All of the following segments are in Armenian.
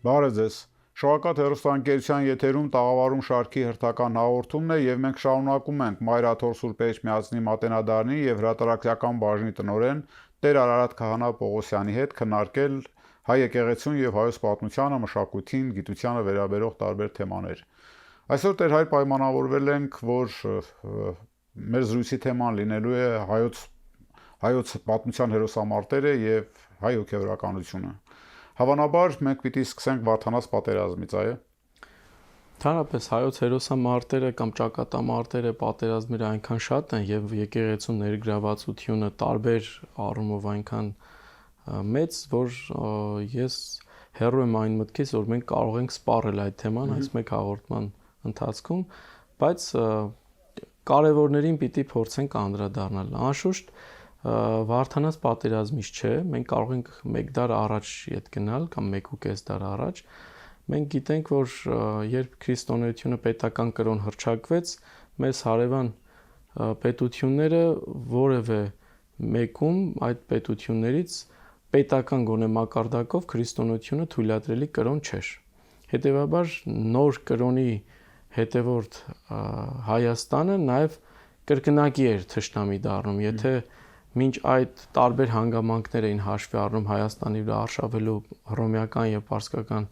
Բարև ձեզ։ Շողակաթ հեռուստաընկերության եթերում տաղավարում շարքի հերթական հաղորդումն է եւ մենք շարունակում ենք Մայրաթոր Սուրբ Էջմիածնի Մատենադարանի եւ հրատարակչական բաժնի տնօրեն Տեր Արարատ Քահանա Պողոսյանի հետ քննարկել հայ եկեղեցուն եւ հայոց պատմությանը, մշակույթին, գիտությանը վերաբերող տարբեր թեմաներ։ Այսօր Տեր հայր պայմանավորվել ենք, որ մեր զրույցի թեման լինելու է հայոց պատմության հերոսամարտերը եւ հայ հոգեվորականությունը։ Հավանաբար մենք պիտի սկսենք Վարդանաց պատերազմից, այո։ Ընդհանրապես հայոց հերոսամարտերը կամ ճակատամարտերը, պատերազմները այնքան շատ են եւ եկեղեցու ներգրավվածությունը տարբեր առումով այնքան մեծ, որ ես հեռու եմ այն մտքից, որ մենք կարող ենք սպառել այդ թեման այս մեկ հաղորդման ընթացքում, բայց կարևորներին պիտի փորձենք անդրադառնալ։ Անշուշտ Վարդանաց պատերազմից չէ, մենք կարող ենք 1 դար առաջ ետ գնալ կամ 1.5 դար առաջ։ Մենք գիտենք, որ երբ քրիստոնեությունը պետական կրոն հռչակվեց, մեզ հարևան պետությունները որևէ մեկում այդ պետություններից պետական գոնե մակարդակով քրիստոնեությունը թույլատրելի կրոն չէր։ Հետևաբար նոր կրոնի հետևորդ Հայաստանը նաև կրկնակի էր թշնամի դառնում, եթե մինչ այդ տարբեր հանգամանքներ էին հաշվի առնում Հայաստանի վրա արշավելու հռոմեական եւ պարսկական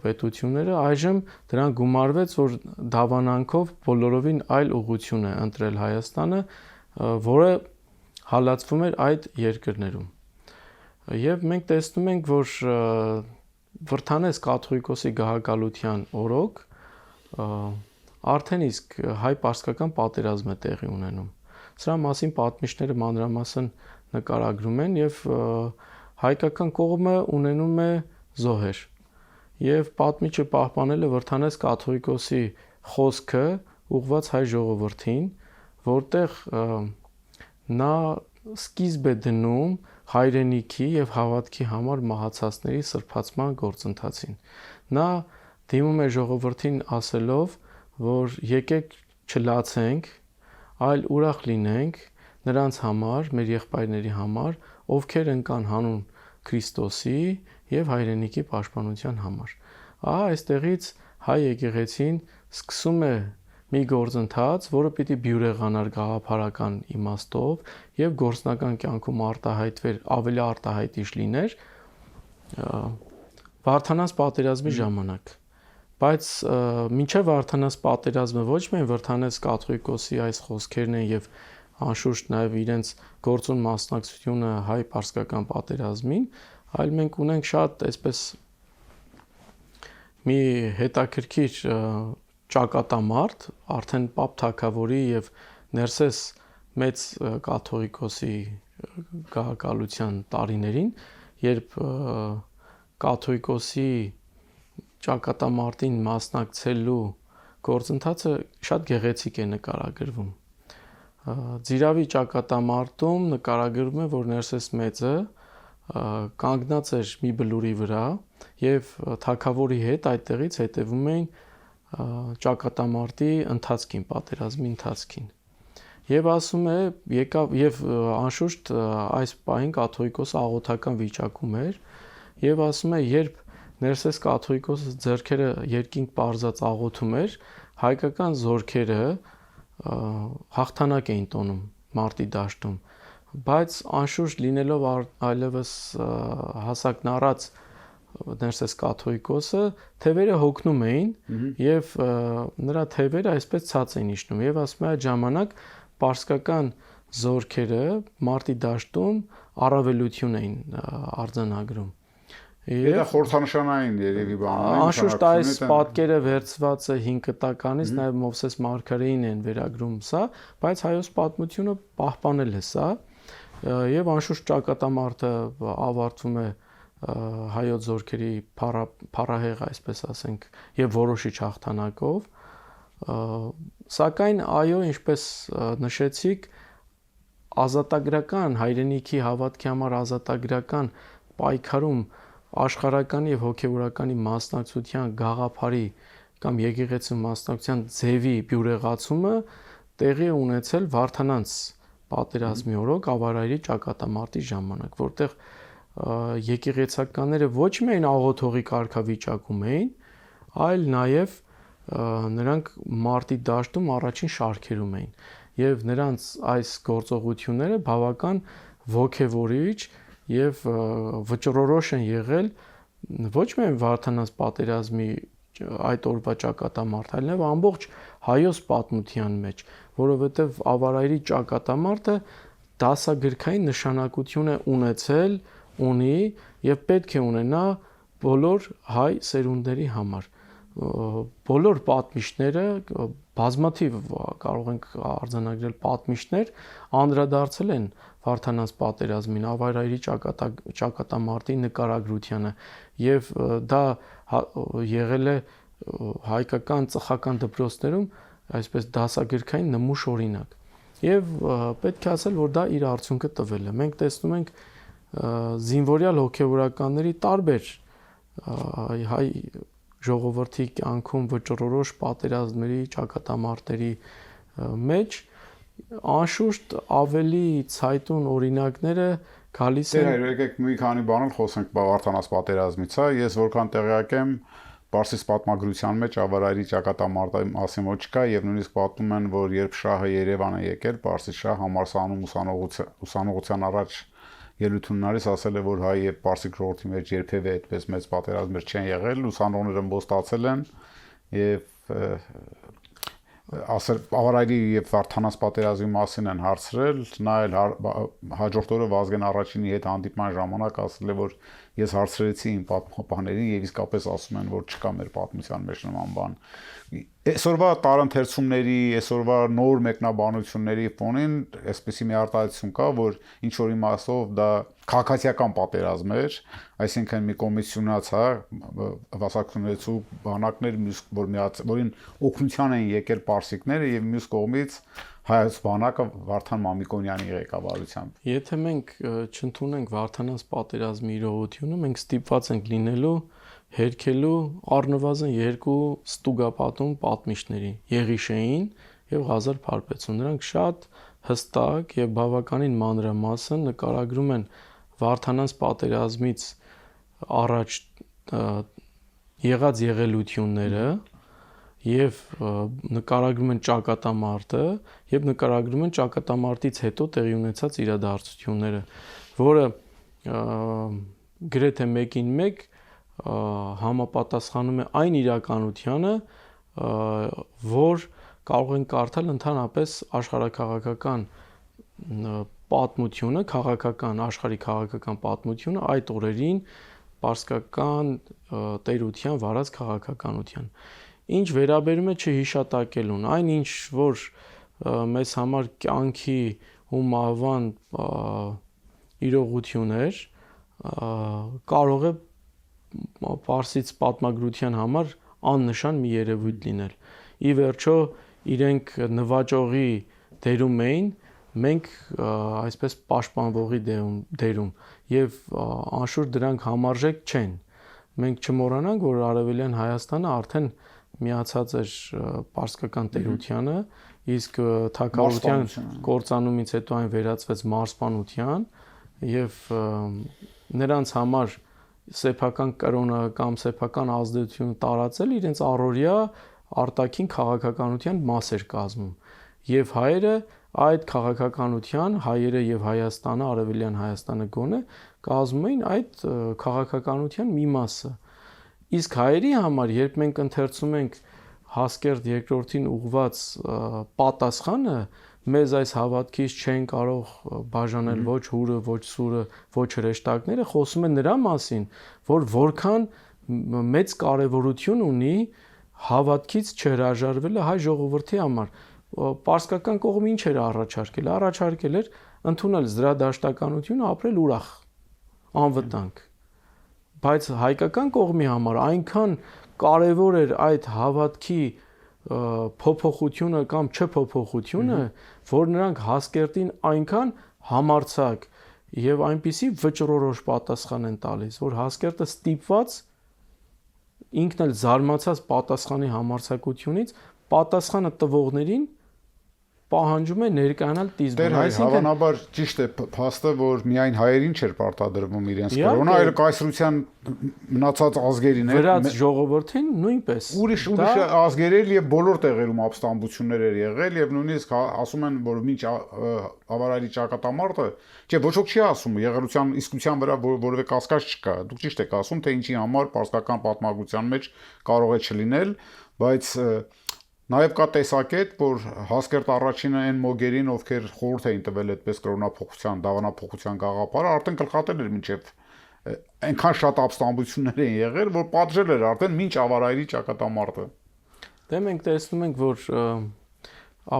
պետությունները, այժմ դրան գումարվեց, որ դավանանքով բոլորովին այլ ուղղություն է ընտրել Հայաստանը, որը հալածվում էր այդ երկրներում։ Եվ մենք տեսնում ենք, որ Վրդանես կաթողիկոսի գահակալության օրոք արդեն իսկ հայ-պարսկական պատերազմ է տեղի ունենում։ Սրա մասին պատմիչները մանրամասն նկարագրում են եւ հայկական կողմը ունենում է զոհեր։ Եվ պատմիչը պահպանել է Վրդանես կաթողիկոսի խոսքը ուղղված հայ ժողովրդին, որտեղ նա սկիզբ է դնում հայրենիքի եւ հավատքի համար մահացածների սրբացման գործընթացին։ Նա դիմում է ժողովրդին ասելով, որ եկեք չլացենք, այլ ուրախ լինենք նրանց համար, մեր եղբայրների համար, ովքեր ընկան հանուն Քրիստոսի եւ հայրենիքի պաշտպանության համար։ Այստեղից հայ եկեղեցին սկսում է մի գործընթաց, որը պիտի բյուրեղանար գաղափարական իմաստով եւ գործնական կյանքում արտահայտվեր, ավելի արտահայտիչ լիներ Վարդանաց պատերազմի ժամանակ։ Բայց մինչև Վարդանաց պատերազմը ոչ միայն Վրդանես կաթողիկոսի այս խոսքերն են եւ անշուշտ նաեւ իրենց գործուն մասնակցությունը հայ-պարսկական պատերազմին, այլ մենք ունենք շատ այսպես մի հետաքրքիր ճակատամարտ արդեն Պապ Թագավորի եւ Ներսես մեծ կաթողիկոսի գահակալության տարիներին, երբ կաթողիկոսի ճակատամարտին մասնակցելու գործընթացը շատ գեղեցիկ է նկարագրվում։ Ձիրավի ճակատամարտում նկարագրվում է, որ Ներսես մեծը կանգնած էր մի բլուրի վրա եւ թագավորի հետ այդտեղից հետևում էին ճակատամարտի ընթացքին, պատերազմի ընթացքին։ Եվ ասում է, եւ անշուշտ այս պահին կաթողիկոսը աղոթական վիճակում էր եւ ասում է, երբ Ներսես կաթողիկոսը ձեռքերը երկինք պարզած աղոթում էր, հայկական զորքերը հաղթանակ էին տոնում մարտի դաշտում, բայց անշուշտ լինելով այլևս հասակն առած Ներսես կաթողիկոսը թևերը հոգնում էին եւ նրա թևերը այսպես ցած էին իջնում եւ ասում է այդ ժամանակ պարսկական զորքերը մարտի դաշտում առավելություն էին արձանագրում։ Դա խորհրդանշանային երևի բան է։ Անշուշտ այս պատկերը վերցված է 5 տականից, նաև Մովսես Մարգարեին են վերագրում սա, բայց հայոց պատմությունը պահպանել է սա, եւ անշուշտ ճակատամարտը ավարտվում է հայոց զորքերի փառահեղ, այսպես ասենք, եւ որոշիչ հաղթանակով, սակայն այո, ինչպես նշեցիք, ազատագրական հայրենիքի հավատքի համար ազատագրական պայքարում աշխարհական եւ հոգեվորականի մասնակցության գաղափարի կամ եկեղեցու մասնակցության ձևի բյուրեղացումը տեղի է ունեցել Վարդանանց պատերազմի օրոք Ավարայրի ճակատամարտի ժամանակ, որտեղ եկեղեցականները ոչ միայն աղոթողի կարգավիճակում էին, այլ նաև նրանք մարտի դաշտում առաջին շարքերում էին եւ նրանց այս գործողությունները բավական ոգևորիչ եւ վճռորոշ են եղել ոչ միայն Վարդանանց պատերազմի այդ օրվա ճակատամարտ, այլ նաեւ ամբողջ հայոց պատմության մեջ, որովհետեւ Ավարայրի ճակատամարտը դասագրքային նշանակություն է ունեցել, ունի եւ պետք է ունենա բոլոր հայ սերունդների համար։ Բոլոր պատմիչները բազմաթիվ կարող ենք արձանագրել պատմիչներ անդրադարձել են Վարդանանց պատերազմին, Ավարայրի ճակատամարտի նկարագրությանը եւ դա եղել է հայկական ծխական դպրոցներում այսպես դասագրքային նմուշ օրինակ։ Եվ պետք է ասել, որ դա իր արդյունքը տվել է։ Մենք տեսնում ենք զինվորյալ հոգևորականների տարբեր հայ ժողովրդի կյանքում վճռորոշ պատերազմների, ճակատամարտերի մեջ անշուշտ ավելի ցայտուն օրինակները գալիս են։ Դե եկեք մի քանի բան խոսենք Վարդանանց պատերազմից, հա, ես որքան տեղյակ եմ, Պարսից պատմագրության մեջ Ավարայրի ճակատամարտի մասին ոչ կա եւ նույնիսկ պատմում են, որ երբ շահը Երևան է եկել, Պարսից շահ համալսարանում ուսանողության առաջ ելույթուններից ասել է, որ հայ եւ պարսիկ ժողովրդի մեջ երբևէ այդպես մեծ պատերազմներ չեն եղել, ուսանողները մոստացել են եւ ասել Ավարայրի եւ Վարդանանց պատերազմի մասին են հարցրել, նա էլ հաջորդ օրը Վազգեն առաջինի հետ հանդիպման ժամանակ ասել է, որ ես հարցրեցի իմ պատմապահներին եւ իսկապես ասում են, որ չկա մեր պատմության մեջ նման բան։ Այսօրվա տարընթերցումների, այսօրվա նոր մեկնաբանությունների ֆոնին այսպեսի մի արտահայտություն կա, որ ինչ որ իմաստով դա քաղաքացիական պատերազմ էր, այսինքն մի կոմիսիոնաց, հա, վասակությունեցու բանակներ, որին օգնության էին եկել պարսիկները եւ մյուս կողմից հայոց բանակը Վարդան Մամիկոնյանի ղեկավարությամբ։ Եթե մենք չընդունենք Վարդանանց պատերազմի իրողությունը, մենք ստիպված ենք լինելու հերքելու առնվազն 2 ստուգապատում պատմիչների՝ Եղիշեին եւ Ղազար Փարպեցուն։ Նրանք շատ հստակ եւ բավականին մանրամասն նկարագրում են Վարդանանց պատերազմից առաջ եղած եղելությունները եւ նկարագրում են ճակատամարտը եւ նկարագրում են ճակատամարտից հետո տեղի ունեցած իրադարձությունները, որը գրեթե մեկին մեկ համապատասխանում է այն իրականությանը, որ կարող են կարդալ ընդհանրապես աշխարհաքաղաքական պատմությունը, աշխարհի քաղաքական պատմությունը այդ օրերին պարսկական տերության վարած քաղաքականության։ Ինչ վերաբերում է չհիշատակելուն, այն ինչ որ մեզ համար կյանքի ու մահվան իրողություն էր, կարող է պարսից պատմագրության համար աննշան մի երևույթ լինել։ Ի վերջո իրենք նվաճողի դերում էին, մենք այսպես պաշտպանվողի դերում եւ անշուշտ դրանք համարժեք չեն։ Մենք չմոռանանք, որ Արևելյան Հայաստանը արդեն միացած էր պարսկական տերությանը, իսկ թագավորության կործանումից հետո այն վերածվեց մարզպանության եւ նրանց համար սեփական կրոնը կամ սեփական ազդեցությունը տարածել իրենց առօրյա արտաքին քաղաքականության մաս էր կազմում եւ հայերը այդ քաղաքականության հայերը եւ Հայաստանը, Արևելյան Հայաստանը գոնե կազմում էին այդ քաղաքականության մի մասը։ Իսկ հայերի համար, երբ մենք ընթերցում ենք Հասկերտ II-ին ուղված պատասխանը, մեզ այս հավատքից չեն կարող բաժանել ոչ հուրը, ոչ սուրը, ոչ հրեշտակները, խոսում է նրա մասին, որ որքան մեծ կարևորություն ունի հավատքից չհրաժարվելը հայ ժողովրդի համար։ Պարսկական կողմը ինչ էր առաջարկել։ Առաջարկել էր ընդունել զրադաշտականությունը, ապրել ուրախ, անվտանգ։ Բայց հայկական կողմի համար այնքան կարևոր էր այդ հավատքի փոփոխությունը կամ չփոփոխությունը, որ նրանք Հասկերտին այնքան համարձակ եւ այնպիսի վճռորոշ պատասխան են տալիս, որ Հասկերտը ստիպված ինքն էլ զարմացած պատասխանի համարձակությունից պատասխանը տվողներին պահանջում է ներկայանալ տիզմը, Դեր հայ հավանաբար ճիշտ է փաստը, որ միայն հայերին չէր պարտադրվում իրենց կրոնը, այլ կայսրության մնացած ազգերին էր, վրաց ժողովրդին նույնպես։ Ուրիշ ազգեր էլ եւ բոլոր տեղերում ապստամբություններ էր եղել եւ նույնիսկ ասում են, որ մինչ ավարարի ճակատամարտը, չէ, ոչ ոք չի ասում, եղելության իսկության վրա որևէ կասկած չկա։ Դուք ճիշտ եք ասում, թե ինչի համար պարսկական պատմագրության մեջ կարող է չլինել, բայց Նաև կա տեսակետ, որ Հասկերտ առաջինը այն մոգերին, ովքեր խորհուրդ էին տվել այդպես կրոնափոխության, դավանափոխության գաղափարը, արդեն գլխատել էր մինչև այնքան շատ ապստամբություններ են եղել, որ պատժել էր արդեն մինչ ավարայրի ճակատամարտը։ Դե մենք տեսնում ենք, որ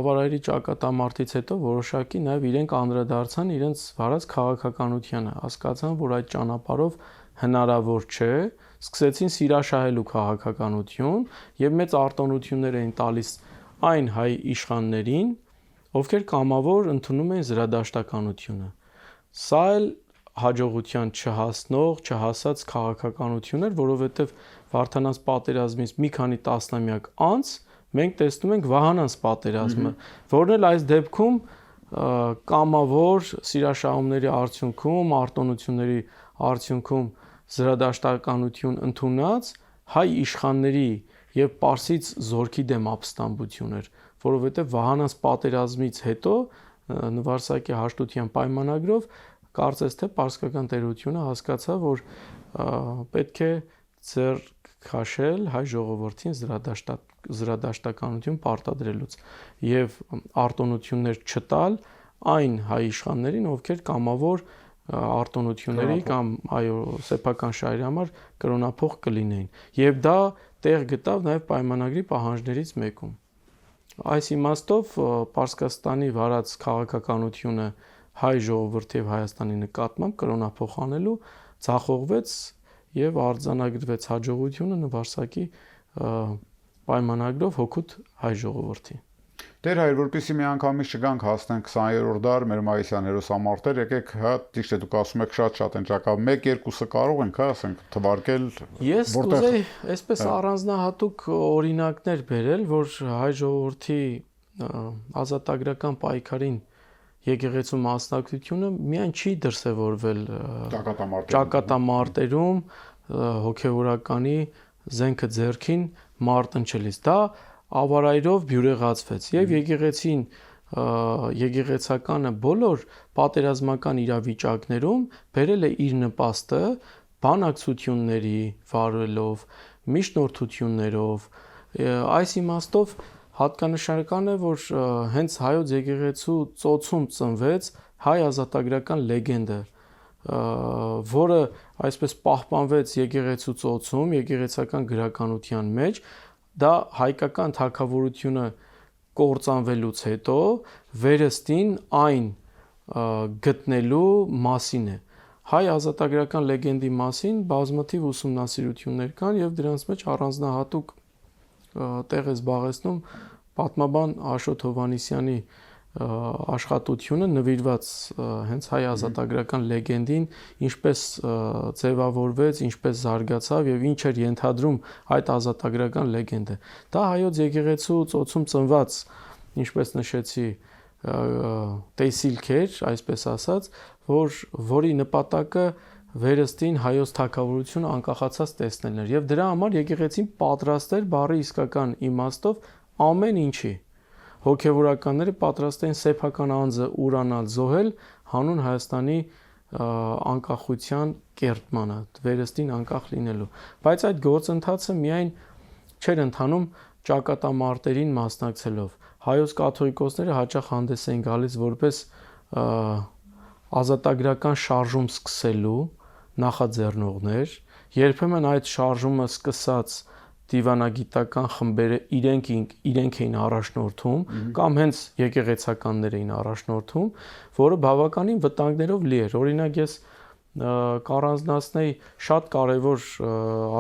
ավարայրի ճակատամարտից հետո որոշակի նաև իրենք անդրադարձան իրենց վարած քաղաքականությանը, հասկացան, որ այդ ճանապարհով հնարավոր չէ, սկսեցին սիրաշահելու քաղաքականություն եւ մեծ արտոնություններ էին տալիս այն հայ իշխաններին, ովքեր կամավոր ընդունում էին զրադաշտականությունը։ Սա էլ հաջողության չհասած քաղաքականություն էր, որովհետեւ Վարդանանց պատերազմից մի քանի տասնամյակ անց մենք տեսնում ենք Վահանանց պատերազմը, որն էլ այս դեպքում կամավոր սիրաշահումների արդյունքում, արտոնությունների արդյունքում զրադաշտականություն ընդունած հայ իշխանների եւ պարսից զորքի դեմ ապստամբություն էր, որովհետեւ Վահանանց պատերազմից հետո Նվարսակի հաշտության պայմանագրով կարծես թե պարսկական տերությունը հասկացավ, որ պետք է ձեռք քաշել հայ ժողովրդին զրադաշտականություն պարտադրելուց եւ արտոնություններ չտալ այն հայ իշխաններին, ովքեր կամավոր արտոնությունների կամ այո սեփական շահերի համար կրոնափոխ կլինեին եւ դա տեղ գտավ նաեւ պայմանագրի պահանջներից մեկում։ Այս իմաստով Պարսկաստանի վարած քաղաքականությունը հայ ժողովրդի եւ Հայաստանի նկատմամբ կրոնափոխ անելու ցախողվեց եւ արձանագրվեց հաջողությունը Նվարսակի պայմանագրով հօգուտ հայ ժողովրդի։ Դեր հայր, որպեսզի մի անգամից չգանք հասնենք 20-րդ դար մեր մայիսյան հերոսամարտեր, եկեք հա ճիշտ է դուք ասում եք շատ են ճակավ, 1-2-ը կարող ենք հա ասենք թվարկել Ես կուզեի այսպես առանձնահատուկ օրինակներ բերել, որ հայ ժողովրդի ազատագրական պայքարին եկեղեցու մասնակցությունը միայն չի դրսևորվել ճակատամարտերում հոգևորականի զենքը ձեռքին մարտնչելիս, դա ավարայրով բյուրեղացվեց եւ եկեղեցականը բոլոր պատերազմական իրավիճակներում բերել է իր նպաստը բանակցությունների վարելով, միջնորդություններով, այս իմաստով հատկանշական է, որ հենց հայոց եկեղեցու ծոցում ծնվեց հայ ազատագրական լեգենդը, որը այսպես պահպանվեց եկեղեցու ծոցում, եկեղեցական գրականության մեջ, դա հայկական թագավորությունը կործանվելուց հետո վերստին այն գտնելու մասին է։ Հայ ազատագրական լեգենդի մասին բազմաթիվ ուսումնասիրություններ կան եւ դրանց մեջ առանձնահատուկ տեղ է զբաղեցնում պատմաբան Աշոտ Հովհաննիսյանի աշխատությունը նվիրված հենց հայ ազատագրական լեգենդին, ինչպես ձևավորվեց, ինչպես զարգացավ եւ ինչ էր ենթադրում այդ ազատագրական լեգենդը։ Դա հայոց եկեղեցու ծոցում ծնված, ինչպես նշեցի, տեսիլք էր, այսպես ասած, որի նպատակը վերստին հայոց թագավորությունը անկախացած տեսնելն էր եւ դրա համար եկեղեցին պատրաստ էր բառի իսկական իմաստով ամեն ինչի։ Հոգևորականները պատրաստ էին սեփական անձը ուրանալ, զոհել հանուն Հայաստանի անկախության կերտմանը, վերստին անկախ լինելու։ Բայց այդ գործընթացը միայն չէր ընթանում ճակատամարտերին մասնակցելով։ Հայոց կաթողիկոսները հաճախ հանդես էին գալիս որպես ազատագրական շարժում սկսելու նախաձեռնողներ, երբեմն այդ շարժումը սկսած դիվանագիտական խմբերը իրենք էին առաջնորդում կամ հենց եկեղեցականներ էին առաջնորդում, որը բավականին վտանգներով լի էր։ Օրինակ ես կառանձնացնեի շատ կարևոր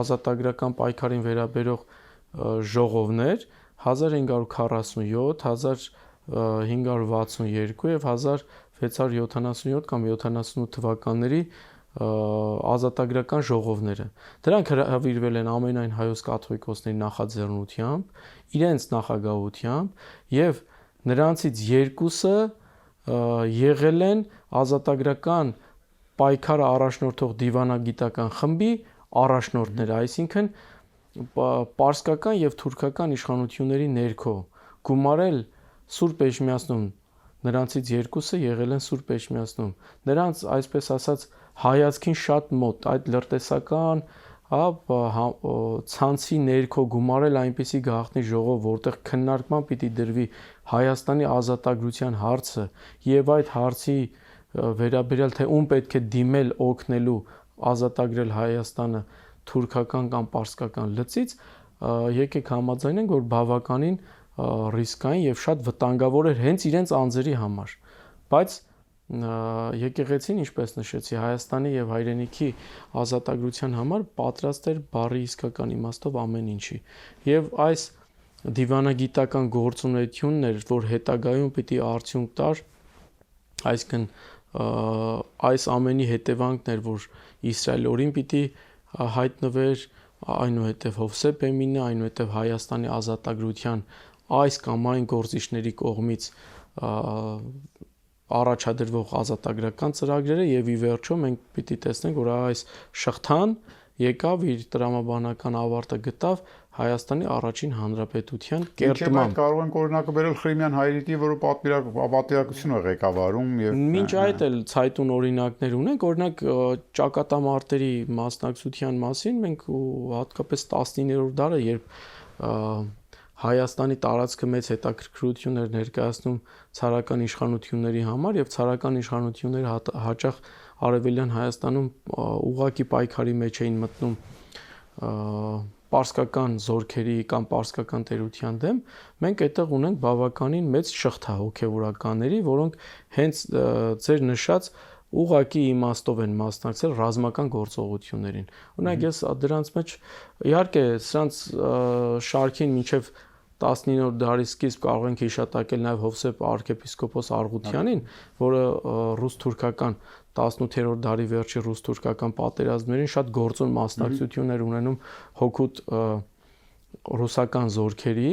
ազատագրական պայքարին վերաբերող ժողովներ 1547, 1562 եւ 1677 կամ 78 թվականների ազատագրական ժողովները։ Դրանք հրավիրվել են ամենայն հայոց կաթողիկոսների նախաձեռնությամբ, իրենց նախագահությամբ եւ նրանցից երկուսը եղել են ազատագրական պայքարը առաջնորդող դիվանագիտական խմբի առաջնորդները, այսինքն պարսկական եւ թուրքական իշխանությունների ներքո գումարել Սուրբ Էջմիածնում նրանցից երկուսը եղել են Սուրբ Էջմիածնում։ Նրանց, այսպես ասած, հայացքին շատ մոտ այդ լրտեսական ցանցի ներքո գումարել այնպիսի գաղտնի ժողով, որտեղ քննարկման պիտի դրվի Հայաստանի ազատագրության հարցը եւ այդ հարցի վերաբերյալ թե ում պետք է դիմել օգնելու ազատագրել Հայաստանը թուրքական կամ պարսկական լծից, եկեք համաձայնենք, որ բավականին ռիսկային եւ շատ վտանգավոր էր հենց իրենց անձերի համար։ Բայց եկեղեցին, ինչպես նշեցի, Հայաստանի եւ հայրենիքի ազատագրության համար պատրաստ էր բառի իսկական իմաստով ամեն ինչի։ Եվ այս դիվանագիտական գործունեությունն էր, որ հետագայում պիտի արդյունք տար, այսինքն այս ամենի հետևանքն էր, որ Իսրայել օրին պիտի հայտնվեր, այնուհետև Հովսեփ Էմինը, այնուհետև Հայաստանի ազատագրության այս կամ այն գործիչների կողմից առաջադրվող ազատագրական ծրագրերը եւ ի վերջո մենք պիտի տեսնենք, որ այս շղթան եկավ իր տրամաբանական ավարտը գտավ Հայաստանի առաջին հանրապետության կերտմամբ։ Կարող ենք օրինակը բերել Խրիմյան հայրենիքի, որը պատվիրակությունը ղեկավարում եւ մինչ այդ էլ ցայտուն օրինակներ ունենք, օրինակ ճակատամարտերի մասնակցության մասին մենք հատկապես 19-րդ դարը, երբ Հայաստանի տարածքը մեծ հետաքրքրություն էր ներկայացնում ցարական իշխանությունների համար եւ ցարական իշխանությունները հաճախ արևելյան Հայաստանում ուղղակի պայքարի մեջ էին մտնում պարսկական զորքերի կամ պարսկական տերության դեմ, մենք այդտեղ ունենք բավականին մեծ շղթա հոգևորականների, որոնք հենց ձեր նշած ուղղակի իմաստով են մասնակցել ռազմական գործողություններին։ Օրինակ ես դրանց մեջ իհարկե սրանց շարքին մինչև 19-րդ դարի սկիզբ կարող ենք հիշատակել նաև Հովսեփ arczepiskopos Արգուտյանին, որը ռուս-թուրքական 18-րդ դարի վերջի ռուս-թուրքական պատերազմներին շատ գործուն մասնակցություն էր ունենում հօգուտ ռուսական զորքերի,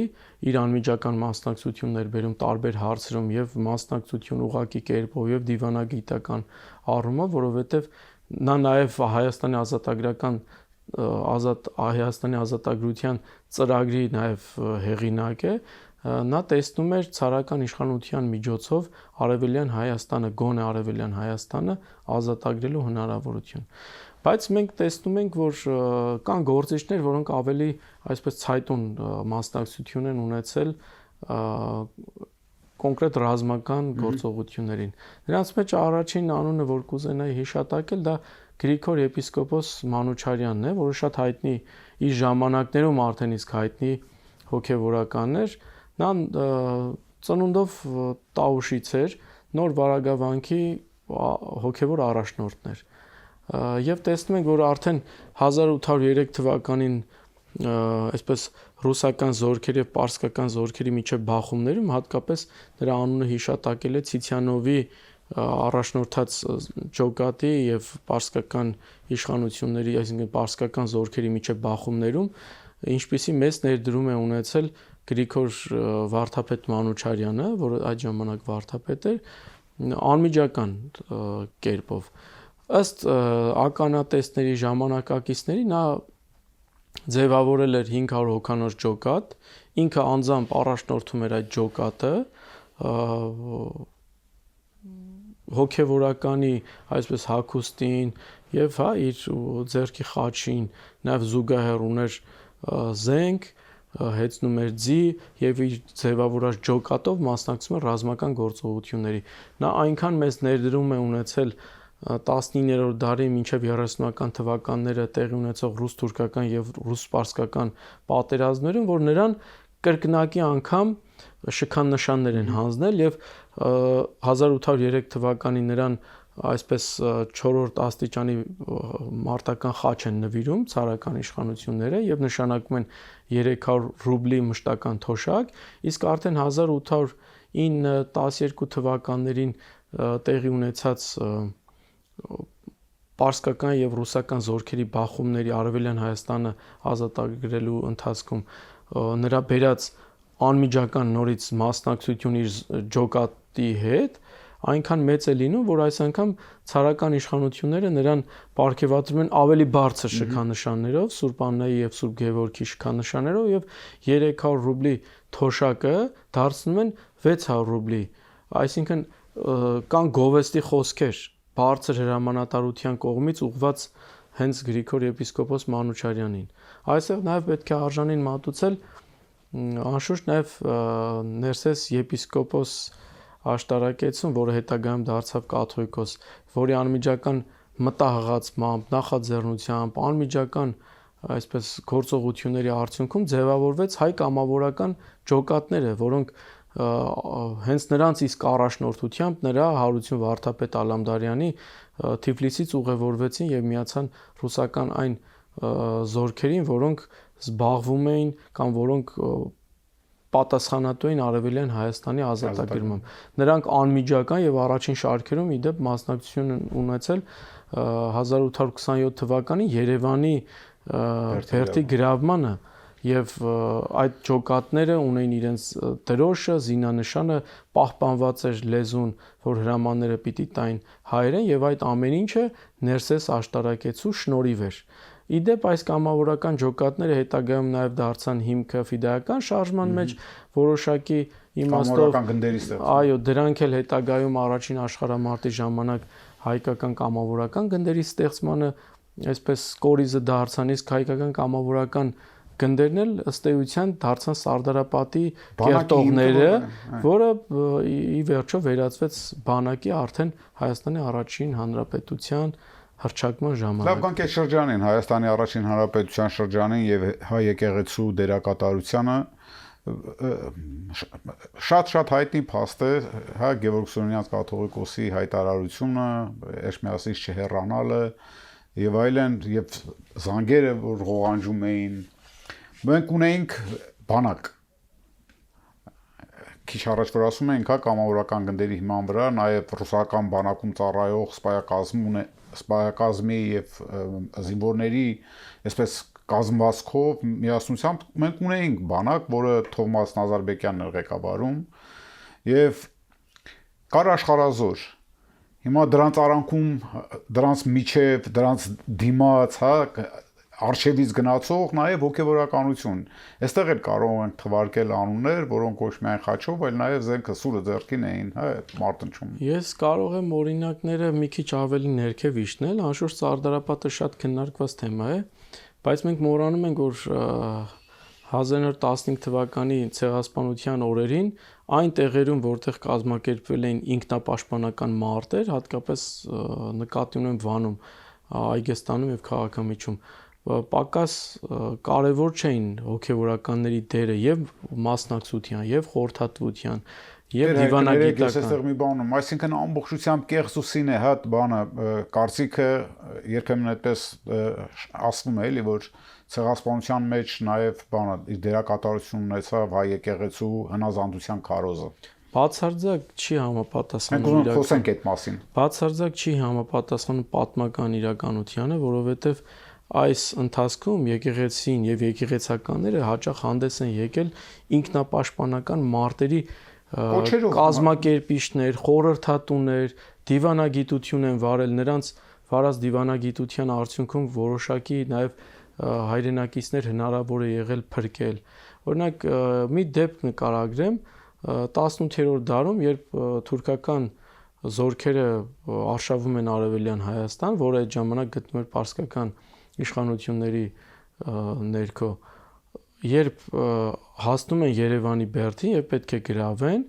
իր անմիջական մասնակցություններ բերում տարբեր հարցերում եւ մասնակցություն ուղղակի կերպով եւ դիվանագիտական առումով, որովհետեւ նա նաև Հայաստանի ազատագրական Հայաստանի ազատագրության ծրագրի նաև հեղինակ է, նա տեսնում էր ցարական իշխանության միջոցով արևելյան Հայաստանը, գոնե արևելյան Հայաստանը ազատագրելու հնարավորություն։ Բայց մենք տեսնում ենք, որ կան գործիչներ, որոնք ավելի այսպես ցայտուն մասնակցություն են ունեցել կոնկրետ ռազմական գործողություններին։ Նրանց մեջ առաջին անունը, որ կուզենայի հիշատակել, դա Գրիգոր եպիսկոպոս Մանուչարյանն է, որը շատ հայտնի իր ժամանակներում արդեն իսկ հայտնի հոգևորական էր։ Նա ծնունդով Տաուշից էր, նոր Վարագավանքի հոգևոր առաջնորդն էր։ Եվ տեսնում ենք, որ արդեն 1803 թվականին այսպես ռուսական զորքերի եւ պարսկական զորքերի միջև բախումներում հատկապես նրա անունը հիշատակել է Ցիցիանովի առաջնորդած ջոկատի եւ պարսկական իշխանությունների, այսինքն պարսկական զորքերի միջև բախումներում, ինչպիսի մեծ ներդրում է ունեցել Գրիգոր Վարդապետ Մանուչարյանը, որը այդ ժամանակ վարդապետ էր, անմիջական կերպով։ Ըստ ականատեսների ժամանակակիցների նա ձևավորել էր 500 հոգանոց ջոկատ, ինքը անձամբ առաջնորդում էր այդ ջոկատը, հոգևորականի այսպես հագուստին եւ իր ձեռքի խաչին նաեւ զուգահեռ ուներ զենք, հեծնում էր ձի եւ իր ձևավորած ջոկատով մասնակցում էր ռազմական գործողությունների։ Նա այնքան մեծ ներդրում է ունեցել 19-րդ դարի մինչև 30-ական թվականները տեղի ունեցող ռուս-թուրքական եւ ռուս-պարսկական պատերազմներում, որ նրան կրկնակի անգամ շքանշաններ են հանձնել եւ 1803 թվականին նրան այսպես 4-րդ աստիճանի մարտական խաչ են նվիրում ցարական իշխանությունները եւ նշանակում են 300 ռուբլի մշտական թոշակ, իսկ արդեն 1809-12 թվականներին տեղի ունեցած պարսկական եւ ռուսական զորքերի բախումների արևելյան Հայաստանը ազատագրելու ընթացքում նրա բերած անմիջական նորից մասնակցություն իր ջոկատի հետ, այնքան մեծ է լինում, որ այս անգամ ցարական իշխանությունները նրան պարգևատրում են ավելի բարձր շքանշաններով, Սուրբ Աննայի եւ Սուրբ Գևորգի շքանշաններով եւ 300 ռուբլի թոշակը դարձնում են 600 ռուբլի։ Այսինքն կան գովեստի խոսքեր բարձր հրամանատարության կողմից ուղված հենց Գրիգոր եպիսկոպոս Մանուչարյանին։ Այստեղ նաև պետք է արժանին մատուցել անշուշտ նաև Ներսես եպիսկոպոս աշտարակեցուն, որը հետագայում դարձավ կաթողիկոս, որի անմիջական մտահղացմամբ, նախաձեռնությամբ, անմիջական այսպես գործողությունների արդյունքում ձևավորվեց հայ կամավորական ջոկատները, որոնք հենց նրանց իսկ առաջնորդությամբ նրա հարություն Վարդապետ Ալամդարյանի Թիֆլիսից ուղևորվեցին եւ միացան ռուսական այն զորքերին, որոնք զբաղվում էին կամ որոնք պատասխանատու էին Արևելյան Հայաստանի ազատագրմամբ։ Նրանք անմիջական եւ առաջին շարքերում իդեպ մասնակցություն ունեցել 1827 թվականին Երևանի Բերդի գրավմանը եւ այդ ջոկատները ունեին իրենց դրոշը, զինանշանը, պահպանված էր լեզուն, որ հրամանները պիտի տային հայերեն եւ այդ ամեն ինչը Ներսես աշտարակեցու շնորհիվ էր։ Իդեպ այս կամավորական ջոկատները հետագայում նաև դարձան հիմքը ֆիդայական շարժման մեջ որոշակի իմաստով գնդերի ստեղծում։ Այո, դրանք էլ հետագայում առաջին աշխարհամարտի ժամանակ հայկական կամավորական գնդերի ստեղծմանը այսպես կորիզը դարձան, իսկ հայկական կամավորական գնդերն էլ ըստ էության դարձան Սարդարապատի կերտողները, որը ի վերջո վերածվեց բանակի արդեն Հայաստանի առաջին հանրապետության հռչակման ժամանակ։ Լավ, կանք է շրջանին, Հայաստանի առաջին հանրապետության շրջանին եւ հայ եկեղեցու դերակատարությանը շատ հայտնի փաստ է, հա Գևորգ Սուրենյանց կաթողիկոսի հայտարարությունը, Էրմիասից չհեռանալը եւ այլն եւ զանգերը, որ ղողանջում էին։ Մենք ունեինք բանակ։ Քիչ առաջ որ ասում էինք, հա կամավորական գնդերի հիման վրա նաեւ ռուսական բանակում ծառայող սպայակազմի եւ զինվորների այսպես կազմվածքով միասնությամբ մենք ունեինք բանակ, որը Թովմաս Նազարբեկյանն էր ղեկավարում եւ կար աշխարհազոր։ Հիմա դրանց արանքում, դրանց միջև, դրանց դիմաց, հա արշևից գնացող նաև ոգևորականություն։ Այստեղ էլ կարող ենք թվարկել անուններ, որոնք ոչ միայն խաչով, այլ նաև զենքը սուրը ձեռքին էին, հա, մարտնչում։ Ես կարող եմ օրինակները մի քիչ ավելի ներքև իջնել, անշուշտ Սարդարապատը շատ քննարկված թեմա է, բայց մենք մոռանում ենք, որ 1915 թվականի ցեղասպանության օրերին այն տեղերում, որտեղ կազմակերպվել էին ինքնապաշտպանական մարտեր, հատկապես նկատի ունեմ Վանում, Այգեստանում եւ Քաղաքամիջում, պակաս կարևոր չէին հոգևորականների դերը եւ մասնակցության եւ խորհրդատվության եւ դիվանագիտական։ Ես այստեղ մի բան ունեմ, այսինքն ամբողջությամբ կեղծուսին է հա բանը կարծիքը երբեմն այդպես ասվում է էլի որ ցեղասպանության մեջ նաեւ բանը իր դերակատարություն ունեցավ հայ եկեղեցու հնազանդության քարոզը։ Բացարձակ չի համապատասխանում իրականությանը։ Մենք խոսենք այդ մասին։ Բացարձակ չի համապատասխանում պատմական իրականությանը, որովհետեւ այս ընթացքում եկեղեցին եւ եկեղեցականները հաճախ հանդես են եկել ինքնապաշտպանական մարտերի կազմակերպիչներ, խորհրդատուներ, դիվանագիտություն են վարել, նրանց վարած դիվանագիտության արդյունքում որոշակի նաեւ հայրենակիցներ հնարավոր է եղել փրկել։ Օրինակ մի դեպք նկարագրեմ 18-րդ դարում, երբ թուրքական զորքերը արշավում են Արևելյան Հայաստան, որը այդ ժամանակ գտնվում էր պարսկական իշխանությունների ներքո, երբ հասնում են Երևանի Բերդին եւ պետք է գրավեն,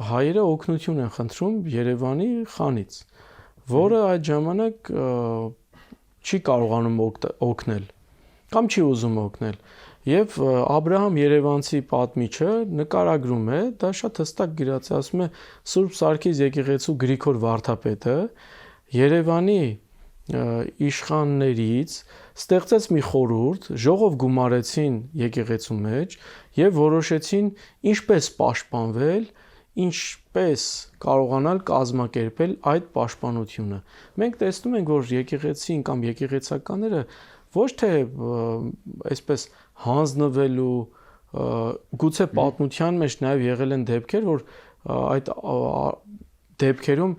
հայերը օգնություն են խնդրում Երևանի խանից, որը այդ ժամանակ չի կարողանում օգնել կամ չի ուզում օգնել։ Եվ Աբրահամ Երևանցի պատմիչը նկարագրում է, դա շատ հստակ գրած է, ասում է Սուրբ Սարգիս եկեղեցու Գրիգոր Վարդապետը Երևանի իշխաններից ստեղծեց մի խորհուրդ, ժողով գումարեցին եկեղեցու մեջ եւ որոշեցին ինչպես պաշտպանվել, ինչպես կարողանալ կազմակերպել այդ պաշտպանությունը։ Մենք տեսնում ենք, որ եկեղեցին կամ եկեղեցականները ոչ թե այսպես հանձնվելու գուցե պատմության մեջ նաև եղել են դեպքեր, որ այդ դեպքերում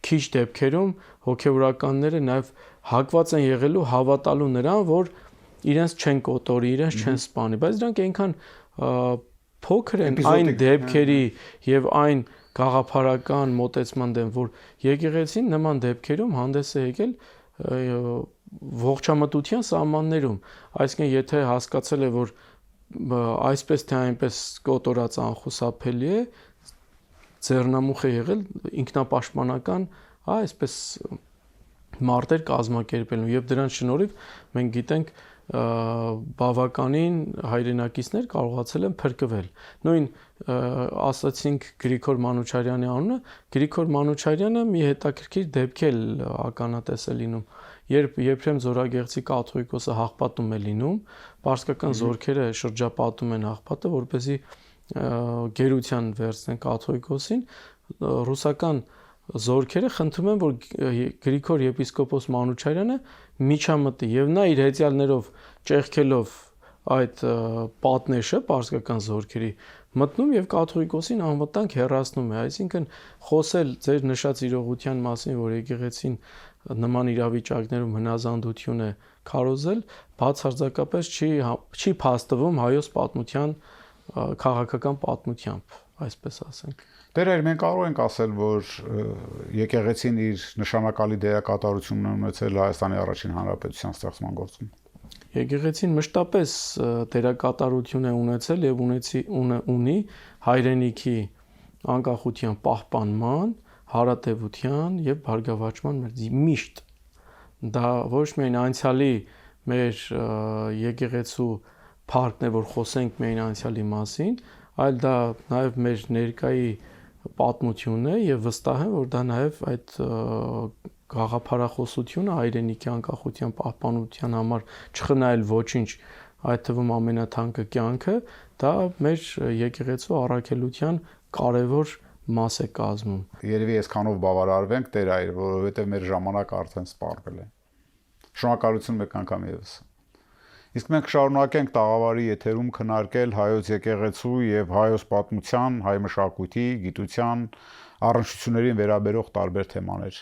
քիչ դեպքերում հոգևորականները նաև հակված են եղելու հավատալու նրան, որ իրենց չեն կոտորի, իրենց չեն սպանի, բայց դրանք այնքան փոքր են այն դեպքերի եւ այն գաղափարական մոտեցման դեմ, որ եկեղեցին նման դեպքերում հանդես է եկել ողջամտության սահմաններում, այսինքն եթե հասկացել է, որ այսպես թե այնպես կոտորած անխուսափելի է, ձեռնամուխ է եղել ինքնապաշտպանական, այսպես մարտեր կազմակերպելու եւ դրանց շնորհիվ մենք գիտենք բավականին հայրենակիցներ կարողացել են փրկվել։ Նույն ասացինք Գրիգոր Մանուչարյանի անունը, Գրիգոր Մանուչարյանը մի հետաքրքիր դեպք է ականատես է լինում, երբ Եփրեմ Զորագեղեցի կաթողիկոսը հաղպատում է լինում, պարսկական զորքերը շրջապատում են հաղպատը, որպեսզի գերության վերցնեն կաթողիկոսին, ռուսական զորքերը խնդրում են, որ Գրիգոր եպիսկոպոս Մանուչարյանը միջամտի եւ նա իր հետյալներով ճեղքելով այդ պատնեշը պարսկական զորքերի մտնում եւ կաթողիկոսին անվտանգ հեռացնում է, այսինքն խոսել ձեր նշած իրողության մասին, որ եկեղեցին նման իրավիճակներում հնազանդություն է քարոզել, բացարձակապես չի փաստվում հայոց պատմության քաղաքական պատմությամբ, այսպես ասենք։ Տերեր, մենք կարող ենք ասել, որ եկեղեցին իր նշանակալի դերակատարությունն է ունեցել Հայաստանի առաջին հանրապետության ստեղծման գործում։ Եկեղեցին մշտապես դերակատարություն է ունեցել եւ ունի հայրենիքի անկախության պահպանման, հարատևության եւ բարգավաճման միշտ։ Դա ոչ միայն անցյալի մեր եկեղեցու փառքն է, որ խոսենք միայն անցյալի մասին, այլ դա նաեւ մեր ներկայի պատմությունն է եւ վստահ եմ, որ դա նաեւ այդ գաղափարախոսությունը հայրենիքի անկախության պահպանության համար չխնայել ոչինչ, այդ թվում ամենաթանկը կյանքը, դա մեր եկեղեցու առաքելության կարևոր մաս է կազմում։ Երևի այսքանով բավարարվենք, Տեր այր, որովհետեւ մեր ժամանակը արդեն սպառվել է։ Շնորհակալություն մեկ անգամ եւս։ Իսկ մենք շարունակենք տաղավարի եթերում քննարկել հայոց եկեղեցու եւ հայոց պատմության, հայ մշակույթի, գիտության առնչություններին վերաբերող տարբեր թեմաներ։